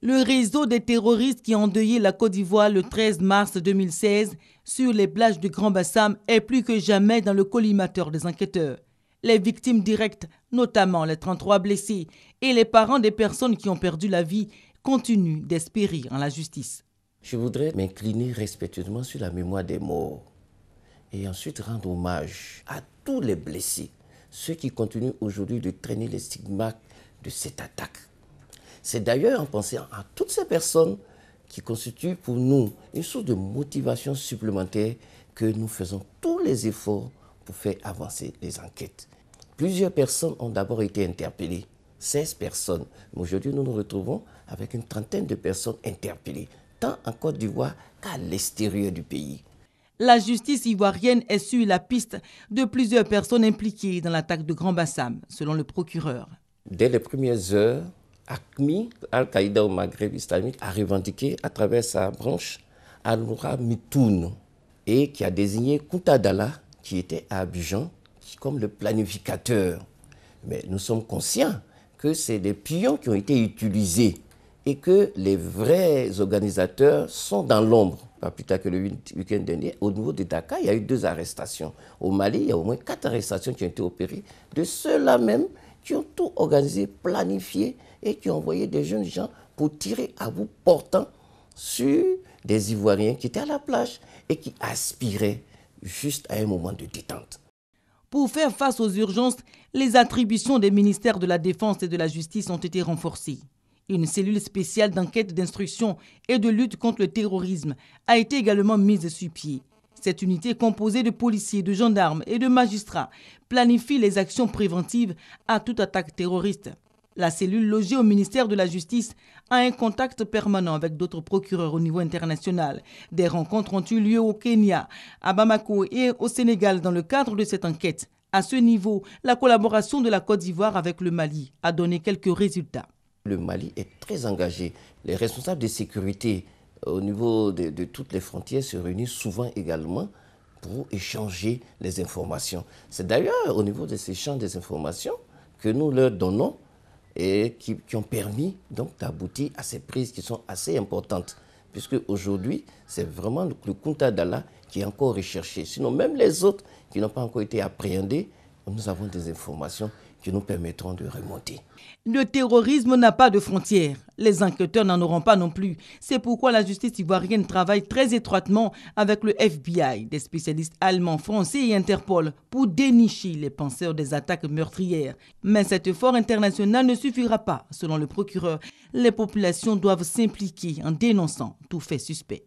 Le réseau des terroristes qui a endeuillé la Côte d'Ivoire le 13 mars 2016 sur les plages du Grand Bassam est plus que jamais dans le collimateur des enquêteurs. Les victimes directes, notamment les 33 blessés, et les parents des personnes qui ont perdu la vie, continuent d'espérer en la justice. Je voudrais m'incliner respectueusement sur la mémoire des morts et ensuite rendre hommage à tous les blessés, ceux qui continuent aujourd'hui de traîner les stigmates de cette attaque. C'est d'ailleurs en pensant à toutes ces personnes qui constituent pour nous une source de motivation supplémentaire que nous faisons tous les efforts pour faire avancer les enquêtes. Plusieurs personnes ont d'abord été interpellées, 16 personnes. Mais aujourd'hui, nous nous retrouvons avec une trentaine de personnes interpellées, tant en Côte d'Ivoire qu'à l'extérieur du pays. La justice ivoirienne est sur la piste de plusieurs personnes impliquées dans l'attaque de Grand Bassam, selon le procureur. Dès les premières heures, AQMI, Al-Qaïda au Maghreb islamique, a revendiqué à travers sa branche Al-Noura Mitoun et qui a désigné Kounta Dalla, qui était à Abidjan, comme le planificateur. Mais nous sommes conscients que c'est des pions qui ont été utilisés et que les vrais organisateurs sont dans l'ombre. Pas plus tard que le week-end dernier, au niveau de Dakar, il y a eu 2 arrestations. Au Mali, il y a au moins 4 arrestations qui ont été opérées de ceux-là même qui ont tout organisé, planifié et qui ont envoyé des jeunes gens pour tirer à bout portant sur des Ivoiriens qui étaient à la plage et qui aspiraient juste à un moment de détente. Pour faire face aux urgences, les attributions des ministères de la Défense et de la Justice ont été renforcées. Une cellule spéciale d'enquête, d'instruction et de lutte contre le terrorisme a été également mise sur pied. Cette unité composée de policiers, de gendarmes et de magistrats planifie les actions préventives à toute attaque terroriste. La cellule logée au ministère de la Justice a un contact permanent avec d'autres procureurs au niveau international. Des rencontres ont eu lieu au Kenya, à Bamako et au Sénégal dans le cadre de cette enquête. À ce niveau, la collaboration de la Côte d'Ivoire avec le Mali a donné quelques résultats. Le Mali est très engagé. Les responsables de sécurité au niveau de toutes les frontières se réunissent souvent également pour échanger les informations. C'est d'ailleurs au niveau de ces échanges des informations que nous leur donnons et qui ont permis donc d'aboutir à ces prises qui sont assez importantes. Puisque aujourd'hui, c'est vraiment le Kounta Dalla qui est encore recherché. Sinon, même les autres qui n'ont pas encore été appréhendés, nous avons des informations qui nous permettront de remonter. Le terrorisme n'a pas de frontières. Les enquêteurs n'en auront pas non plus. C'est pourquoi la justice ivoirienne travaille très étroitement avec le FBI, des spécialistes allemands, français et Interpol pour dénicher les penseurs des attaques meurtrières. Mais cet effort international ne suffira pas, selon le procureur. Les populations doivent s'impliquer en dénonçant tout fait suspect.